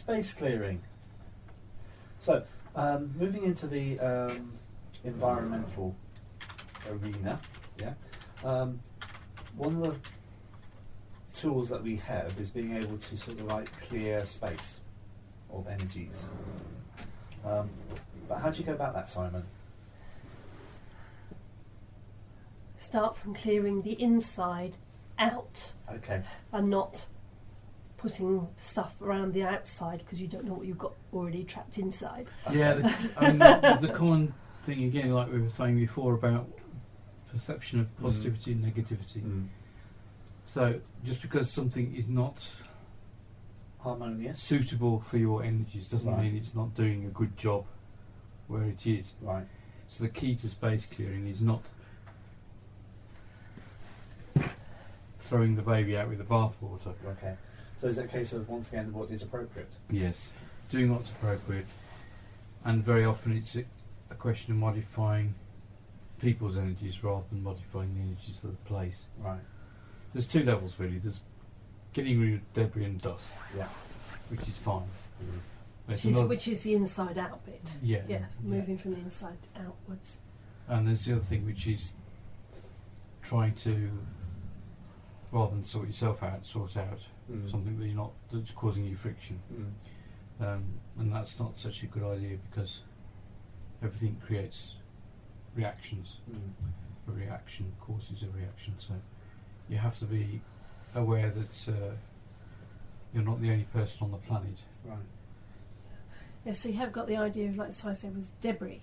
space clearing. So, moving into the environmental arena, one of the tools that we have is being able to sort of like clear space of energies. But how do you go about that, Simon? Start from clearing the inside out. Okay. And not putting stuff around the outside because you don't know what you've got already trapped inside. Yeah, there's a common thing again, like we were saying before, about perception of positivity and negativity. So just because something is not harmonious, suitable for your energies, doesn't mean it's not doing a good job where it is. Right. So the key to space clearing is not throwing the baby out with the bathwater. Okay. So is it a case of, once again, what is appropriate? Yes. Doing what's appropriate. And very often it's a question of modifying people's energies rather than modifying the energies of the place. Right. There's two levels really. There's getting rid of debris and dust, which is fine. Which is the inside out bit. Moving from the inside outwards. And there's the other thing, which is trying to, rather than sort yourself out, sort out something that that's causing you friction. And that's not such a good idea, because everything creates reactions. A reaction causes a reaction, so you have to be aware that you're not the only person on the planet. Right. Yeah, so you have got the idea of, like I said, was debris,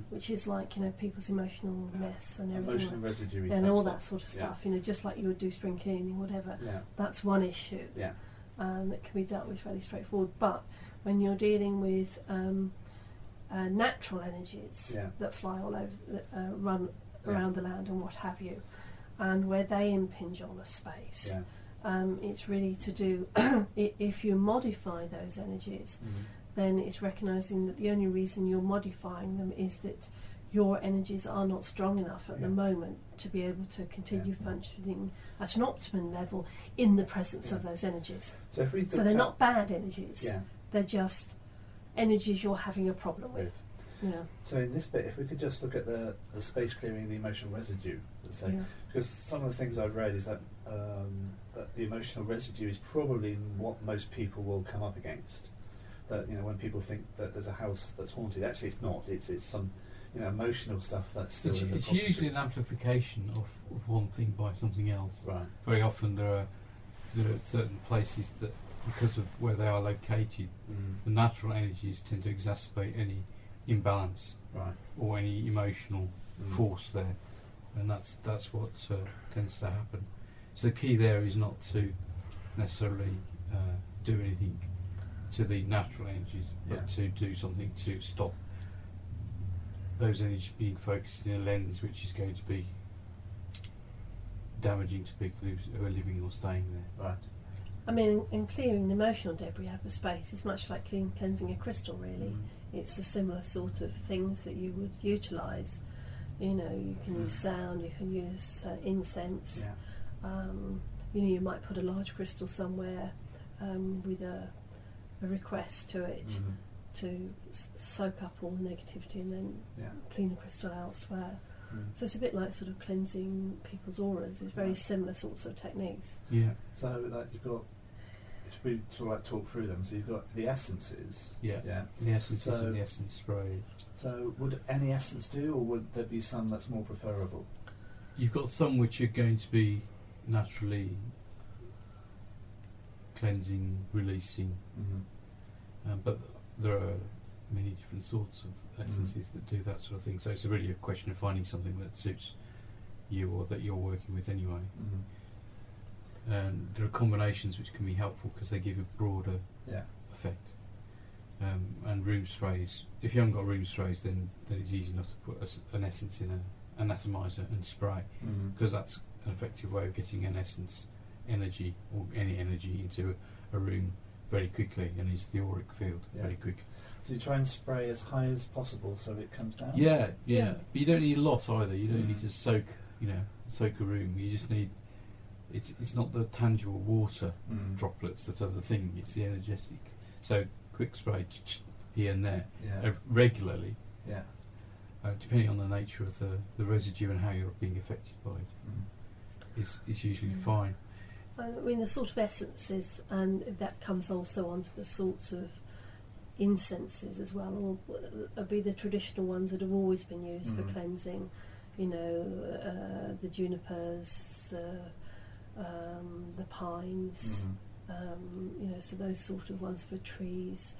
which is like, people's emotional mess and everything. Emotional residue and all that sort of stuff, just like you would do spring cleaning, whatever. Yeah. That's one issue that can be dealt with fairly straightforward. But when you're dealing with natural energies that fly all over, run around the land and what have you, and where they impinge on a space, it's really to do, if you modify those energies, then it's recognising that the only reason you're modifying them is that your energies are not strong enough at the moment to be able to continue functioning at an optimum level in the presence of those energies. So they're not bad energies, they're just energies you're having a problem with. So in this bit, if we could just look at the space clearing, the emotional residue, let's say, because some of the things I've read is that that the emotional residue is probably what most people will come up against. That when people think that there's a house that's haunted, actually it's not. It's some emotional stuff that's still. It's usually an amplification of one thing by something else. Right. Very often there are certain places that, because of where they are located, the natural energies tend to exacerbate any imbalance or any emotional force there, and that's what tends to happen. So the key there is not to necessarily do anything to the natural energies, but to do something to stop those energies being focused in a lens which is going to be damaging to people who are living or staying there. Right. I mean, in clearing the emotional debris out of space, it's much like cleansing a crystal, really. It's a similar sort of things that you would utilise. You can use sound, you can use incense. You might put a large crystal somewhere with a request to it to soak up all the negativity and then clean the crystal elsewhere. So it's a bit like sort of cleansing people's auras. It's very similar sorts of techniques. Yeah. So that you've got, if we sort of like talk through them, so you've got the essences. The essences and the essence spray. So would any essence do, or would there be some that's more preferable? You've got some which are going to be naturally cleansing, releasing, but there are many different sorts of essences that do that sort of thing. So it's really a question of finding something that suits you or that you're working with anyway. And there are combinations which can be helpful because they give a broader effect. And room sprays, if you haven't got room sprays, then it's easy enough to put an essence in an atomizer and spray, because that's an effective way of getting an essence energy or any energy into a room very quickly and into the auric field very quickly. So you try and spray as high as possible so it comes down? Yeah. But you don't need a lot either. You don't need to soak a room. You just need, it's not the tangible water droplets that are the thing, it's the energetic So quick spray here and there, yeah. Regularly. Yeah. Depending on the nature of the residue and how you're being affected by it, is usually fine. I mean, the sort of essences, and that comes also onto the sorts of incenses as well, or be the traditional ones that have always been used for cleansing. You know, the junipers, the pines. You know, so those sort of ones for trees,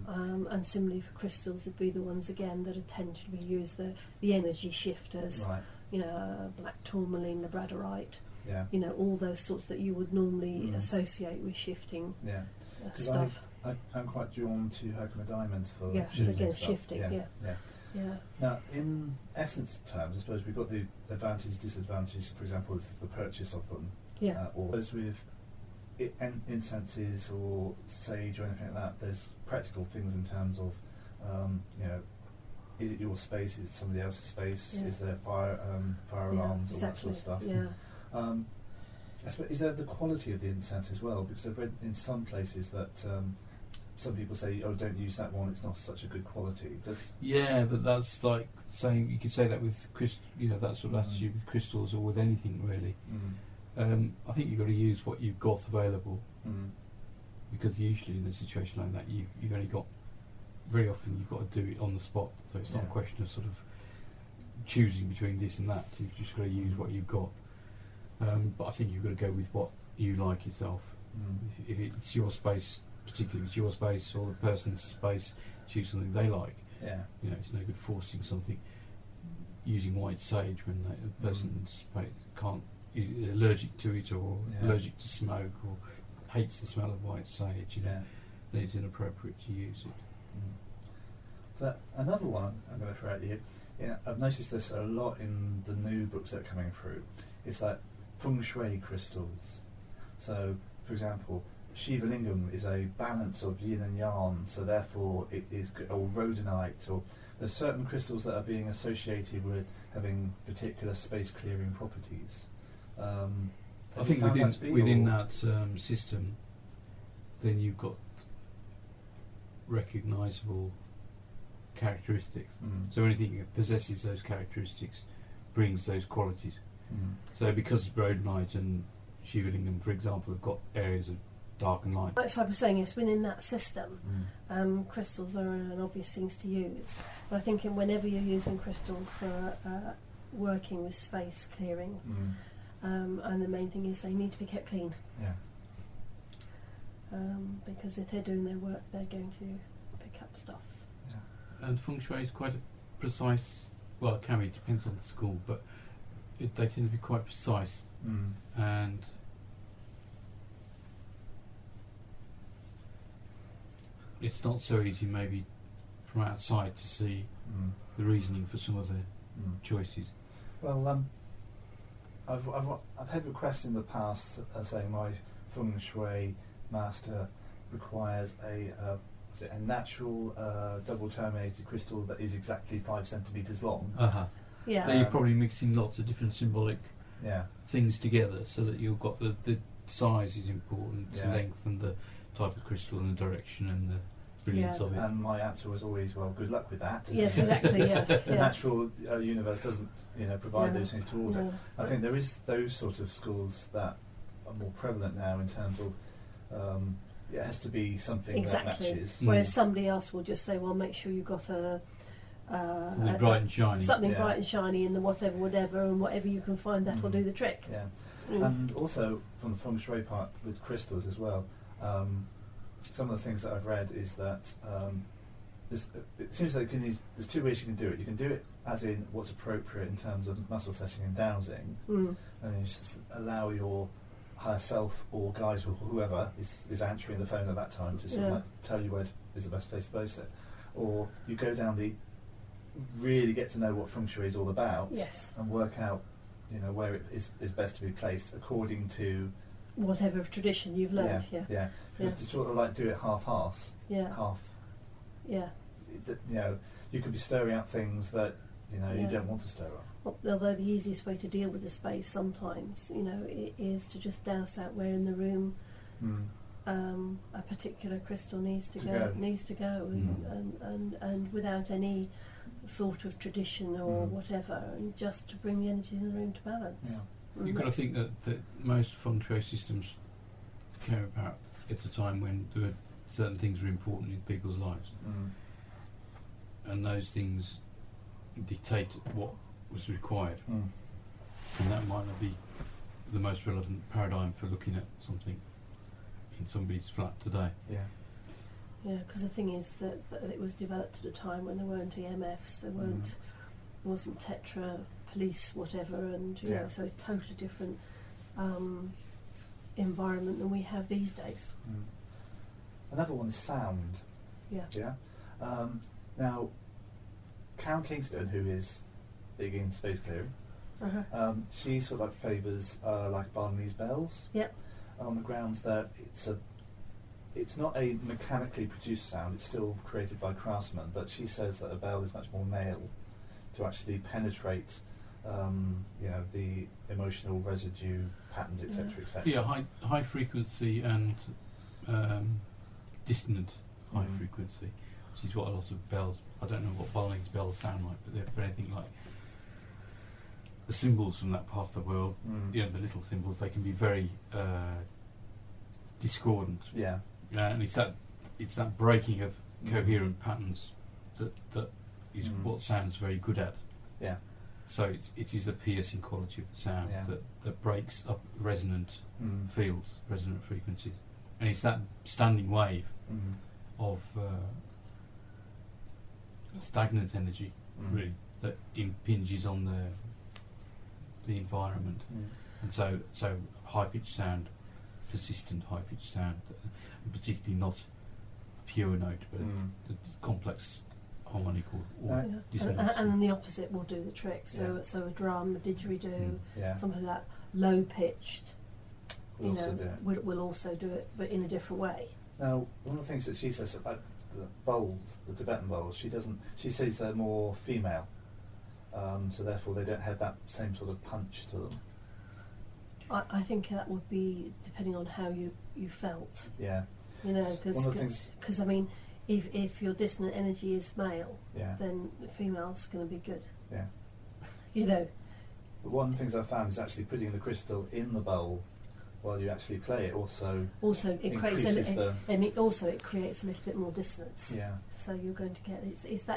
and similarly for crystals would be the ones again that are tend to be used, the energy shifters. Right. You know, black tourmaline, labradorite. Yeah. You know, all those sorts that you would normally associate with shifting stuff. I'm quite drawn to Herkimer diamonds for shifting. Yeah. Now, in essence terms, I suppose we've got the advantages, disadvantages. For example, with the purchase of them. Yeah. Or as with incenses or sage or anything like that, there's practical things in terms of, you know, is it your space? Is it somebody else's space? Yeah. Is there fire alarms, all that sort of stuff? Yeah. I suppose, is there the quality of the incense as well? Because I've read in some places that some people say, "Oh, don't use that one; it's not such a good quality." Yeah, but that's like saying you could say that with you know, that sort of attitude with crystals or with anything really. I think you've got to use what you've got available, because usually in a situation like that, you've only got, very often you've got to do it on the spot. So it's not a question of sort of choosing between this and that. You've just got to use what you've got. But I think you've got to go with what you like yourself. If it's your space, particularly if it's your space or the person's space, choose something they like. Yeah. You know, it's no good forcing something. Using white sage when the person's is allergic to it or allergic to smoke or hates the smell of white sage, you know, then it's inappropriate to use it. So another one I'm going to throw at you, I've noticed this a lot in the new books that are coming through, it's like feng shui crystals. So, for example, Shiva Lingam is a balance of yin and yang, so therefore it is good, or rhodonite, or there's certain crystals that are being associated with having particular space clearing properties. I think within that system, then you've got recognisable characteristics. So anything that possesses those characteristics brings those qualities. So because rhodonite and Shiva Lingam, for example, have got areas of dark and light. Like I was saying, yes, within that system, crystals are an obvious things to use. But I think whenever you're using crystals for working with space clearing, and the main thing is they need to be kept clean. Yeah. Because if they're doing their work, they're going to pick up stuff. Yeah. And feng shui is quite a precise. Well, it can be, depends on the school, but they tend to be quite precise, and it's not so easy maybe from outside to see the reasoning for some of the choices. Well, I've had requests in the past saying my feng shui master requires a natural double terminated crystal that is exactly 5 centimetres long. Yeah. So you're probably mixing lots of different symbolic things together, so that you've got the size is important, the length and the type of crystal and the direction and the brilliance of it. And my answer was always, well, good luck with that. Yes, exactly. Yes. The natural universe doesn't, provide those things to order. I think there is those sort of schools that are more prevalent now in terms of it has to be something that matches. Whereas somebody else will just say, well, make sure you've got something bright and shiny. Something bright and shiny in the whatever, and whatever you can find, that will do the trick. Yeah. And also, from the feng shui part with crystals as well, some of the things that I've read is that it seems like there's 2 ways you can do it. You can do it as in what's appropriate in terms of muscle testing and dowsing, and you just allow your higher self or guys or whoever is answering the phone at that time to sort of tell you where is the best place to place it. Or you go down really get to know what feng shui is all about, and work out where it is best to be placed according to whatever tradition you've learned. Because to sort of like do it half-assed, you could be stirring up things that you don't want to stir up. Although the easiest way to deal with the space sometimes, it is to just douse out where in the room a particular particular crystal needs to go, and without any thought of tradition or whatever, and just to bring the energies in the room to balance. Yeah. You've got to think that most feng shui systems came about at a time when there were certain things were important in people's lives, and those things dictate what was required, and that might not be the most relevant paradigm for looking at something in somebody's flat today. Yeah, because the thing is that it was developed at a time when there weren't EMFs, there wasn't Tetra, police, whatever, and you know, so it's a totally different environment than we have these days. Another one is sound. Now, Karen Kingston, who is big in space clearing, she sort of favours like Barney's bells. On the grounds that it's not a mechanically produced sound, it's still created by craftsmen, but she says that a bell is much more male to actually penetrate the emotional residue patterns, etc. etc. Yeah, high frequency and dissonant high frequency, which is what a lot of bells, I don't know what Barney's bells sound like, but they're anything like the symbols from that part of the world, the little symbols, they can be very discordant. And it's that breaking of coherent patterns that is what sound's very good at. So it is the piercing quality of the sound that breaks up resonant fields, resonant frequencies, and it's that standing wave of stagnant energy, really, that impinges on the environment, and so high-pitched sound, persistent high-pitched sound, and particularly not a pure note, but a complex harmonic or dissonance. And then the opposite will do the trick. So a drum, a didgeridoo, something like that, low-pitched, will also do it, but in a different way. Now, one of the things that she says about the bowls, the Tibetan bowls, she says they're more female, so therefore they don't have that same sort of punch to them. I think that would be depending on how you felt. Because I mean, if your dissonant energy is male, then the female's going to be good. But one of the things I found is actually putting the crystal in the bowl while you actually play it also it creates it creates a little bit more dissonance. So you're going to get it's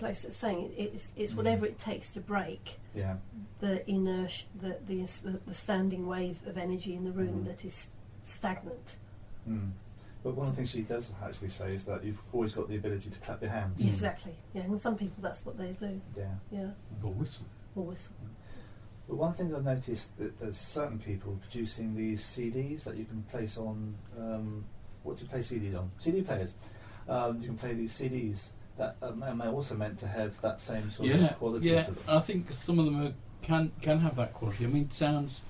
like saying it's whatever it takes to break the inertia, the standing wave of energy in the room that is stagnant. But one of the things she does actually say is that you've always got the ability to clap your hands. Exactly. And some people that's what they do. Or whistle. But one of the things I've noticed that there's certain people producing these CDs that you can place on. What do you play CDs on? CD players. You can play these CDs that are also meant to have that same sort of quality to them. I think some of them can have that quality. I mean, sounds.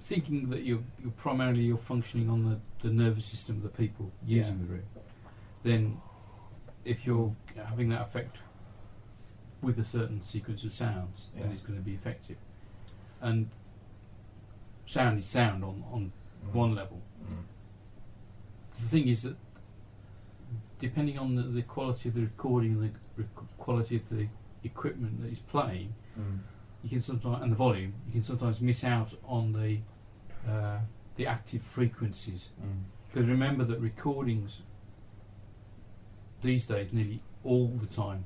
Thinking that you're functioning on the nervous system of the people using the room, then if you're having that effect with a certain sequence of sounds, then it's going to be effective. And sound is sound on one level. The thing is that depending on the quality of the recording and the quality of the equipment that is playing, you can sometimes, and the volume, you can sometimes miss out on the active frequencies. Because remember that recordings these days nearly all the time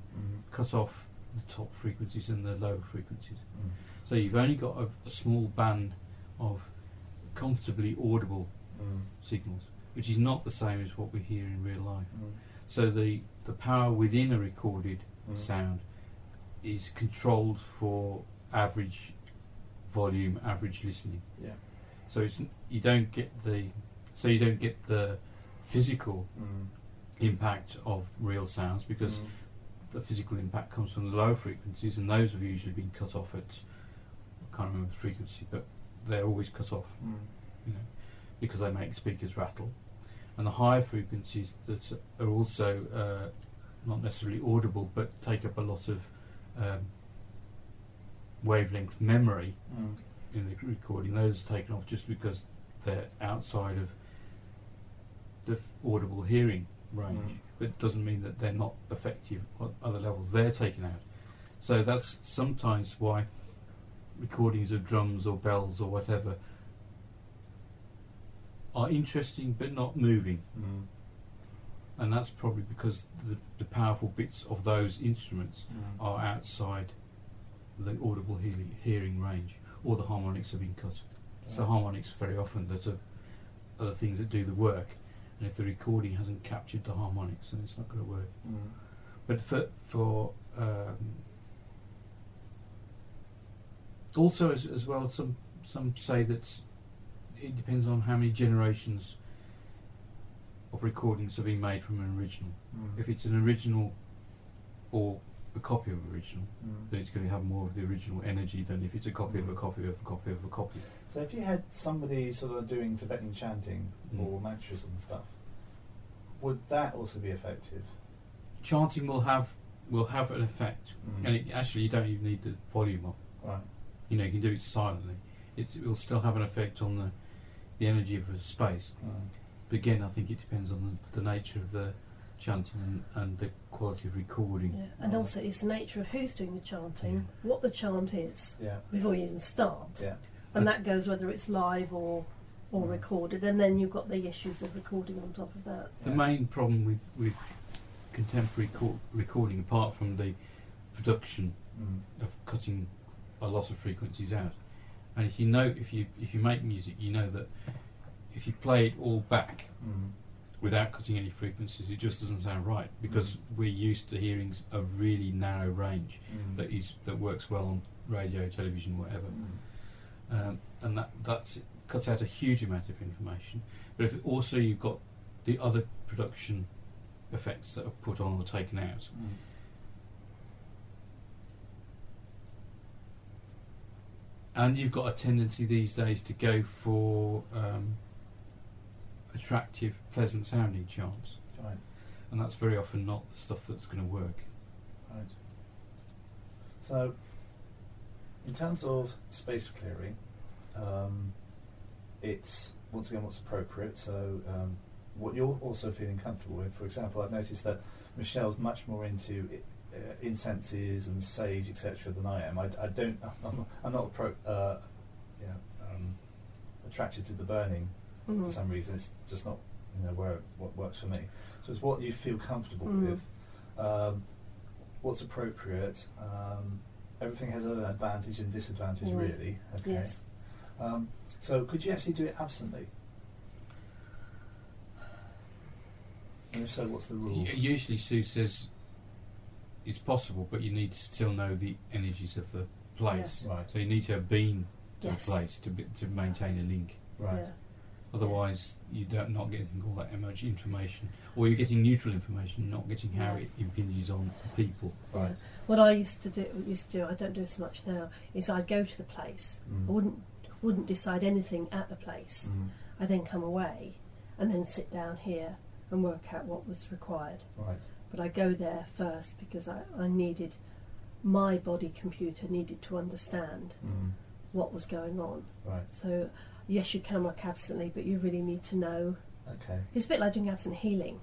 cut off the top frequencies and the lower frequencies. So you've only got a small band of comfortably audible signals, which is not the same as what we hear in real life. So the power within a recorded sound is controlled for average volume, average listening. So you don't get the physical impact of real sounds, because the physical impact comes from the lower frequencies, and those have usually been cut off at, I can't remember the frequency, but they're always cut off, because they make speakers rattle. And the higher frequencies that are also not necessarily audible, but take up a lot of wavelength memory in the recording, those are taken off just because they're outside of the audible hearing range, but it doesn't mean that they're not effective at other levels they're taken out. So that's sometimes why recordings of drums or bells or whatever are interesting but not moving. And that's probably because the powerful bits of those instruments are outside the audible hearing range, or the harmonics have been cut. So harmonics very often are the things that do the work, and if the recording hasn't captured the harmonics, then it's not going to work. But for also as well, some say that it depends on how many generations of recordings have been made from an original. If it's an original or a copy of original, then it's going to have more of the original energy than if it's a copy of a copy of a copy of a copy. So if you had somebody sort of doing Tibetan chanting or mantras and stuff, would that also be effective? Chanting will have an effect, and actually you don't even need the volume up. Right. You know, you can do it silently. It will still have an effect on the energy of a space. But again, I think it depends on the nature of the chanting and the quality of recording. Yeah. And also it's the nature of who's doing the chanting, what the chant is, before you even start. Yeah. And that goes whether it's live or recorded, and then you've got the issues of recording on top of that. The main problem with contemporary recording, apart from the production of cutting a lot of frequencies out, and if you make music, you know that if you play it all back without cutting any frequencies, it just doesn't sound right, because we're used to hearing a really narrow range that works well on radio, television, whatever. And that cuts out a huge amount of information. But if also you've got the other production effects that are put on or taken out, and you've got a tendency these days to go for attractive, pleasant sounding chants, and that's very often not the stuff that's going to work. Right. So, in terms of space clearing, it's once again what's appropriate. So, what you're also feeling comfortable with. For example, I've noticed that Michelle's much more into incenses and sage, etc., than I am. I'm not attracted to the burning for some reason. It's just not what works for me. So it's what you feel comfortable with. What's appropriate. Everything has an advantage and disadvantage, really. Okay. Yes. So could you actually do it absently? And if so, what's the rules? Usually Sue says it's possible, but you need to still know the energies of the place. Yeah. Right. So you need to have been to the place to maintain a link. Right. Yeah. Otherwise, you're not getting all that much information, or you're getting neutral information, not getting how it impinges on people. Right. Yeah. What I used to do, I don't do so much now, is I'd go to the place. I wouldn't decide anything at the place. I then come away and then sit down here and work out what was required. Right. But I go there first because I needed, my body computer needed to understand what was going on. Right. So yes, you can work absently, but you really need to know. Okay. It's a bit like doing absent healing.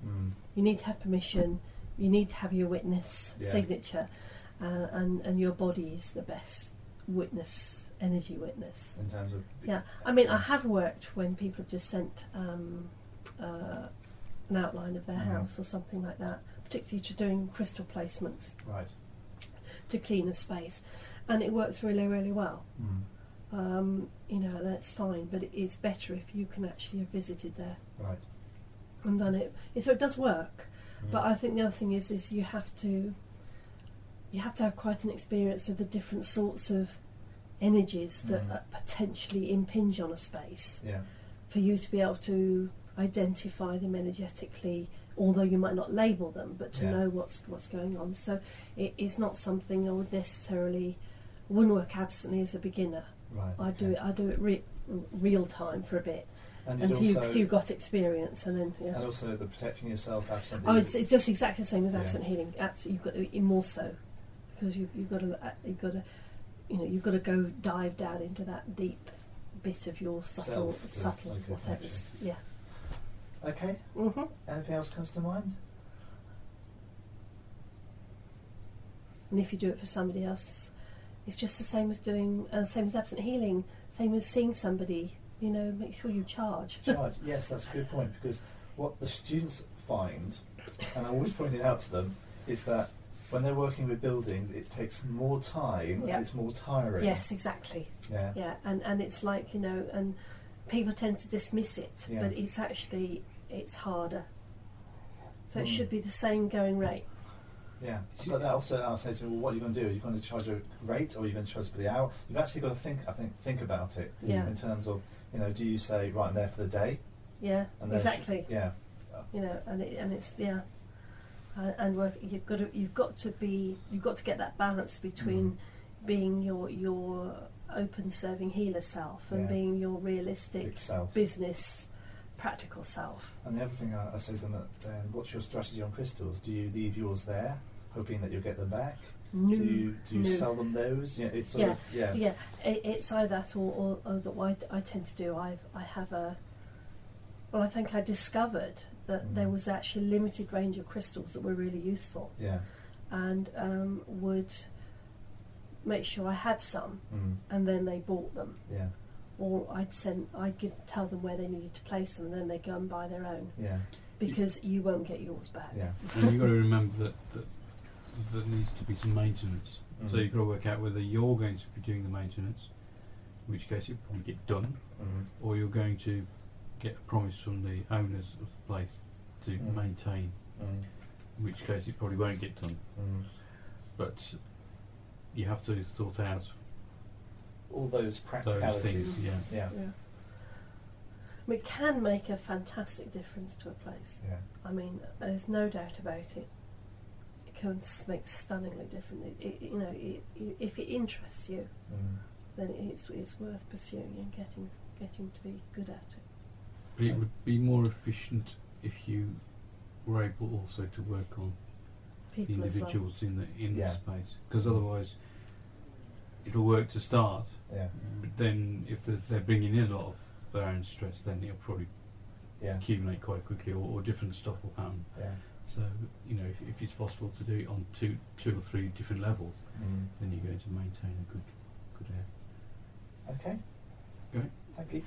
You need to have permission, you need to have your witness signature, and your body is the best witness, energy witness. In terms of... Yeah, I mean, I have worked when people have just sent an outline of their house or something like that, particularly to doing crystal placements. Right. To clean a space, and it works really, really well. That's fine, but it's better if you can actually have visited there. Right. And done it. So it does work, but I think the other thing is you have to have quite an experience of the different sorts of energies that potentially impinge on a space for you to be able to identify them energetically, although you might not label them, but to know what's going on. So it is not something I wouldn't work absently as a beginner. Right. I do it real time for a bit until you've got experience, and then and also the protecting yourself absently. Oh, it's just exactly the same with absent healing. Absolutely, you've got to be more so, because you've got to go dive down into that deep bit of your subtle whatever. Yeah. Okay. Anything else comes to mind? And if you do it for somebody else, it's just the same as doing, same as absent healing, same as seeing somebody. You know, make sure you charge. Charge. Yes, that's a good point, because what the students find, and I always point it out to them, is that when they're working with buildings, it takes more time and it's more tiring. Yes, exactly. Yeah. Yeah, and it's like, you know, and people tend to dismiss it, but it's actually, it's harder. So it should be the same going rate. Yeah, but that also, I'll say to them, well, what are you going to do? Are you going to charge a rate, or are you going to charge for the hour? You've actually got to think about it in terms of, you know, do you say, right, I'm there for the day? Yeah, and exactly. Yeah. You know, and it's and work. You've got to get that balance between being your open serving healer self and being your realistic business practical self. And the other thing I say to them, what's your strategy on crystals? Do you leave yours there, hoping that you'll get them back? No. Do you sell them those? Yeah, it's sort of, It's either that or what I tend to do. I have a. Well, I think I discovered that there was actually a limited range of crystals that were really useful. Yeah. And would make sure I had some, and then they bought them. Yeah. Or tell them where they needed to place them, and then they go and buy their own. Yeah. Because you won't get yours back. Yeah. And you've got to remember that there needs to be some maintenance. So you've got to work out whether you're going to be doing the maintenance, in which case it'll probably get done, or you're going to get a promise from the owners of the place to maintain, in which case it probably won't get done. But you have to sort out all those practicalities. Those things, yeah. It can make a fantastic difference to a place. Yeah. I mean, there's no doubt about it. It can make stunningly different. If it interests you, then it's worth pursuing and getting to be good at it. But it would be more efficient if you were able also to work on people the individuals as well. in the space, because otherwise it'll work to start. Yeah. But then if they're bringing in a lot of their own stress, then it'll probably accumulate quite quickly, or different stuff will happen. Yeah. So, you know, if it's possible to do it on two or three different levels, then you're going to maintain a good air. Okay. Great. Thank you.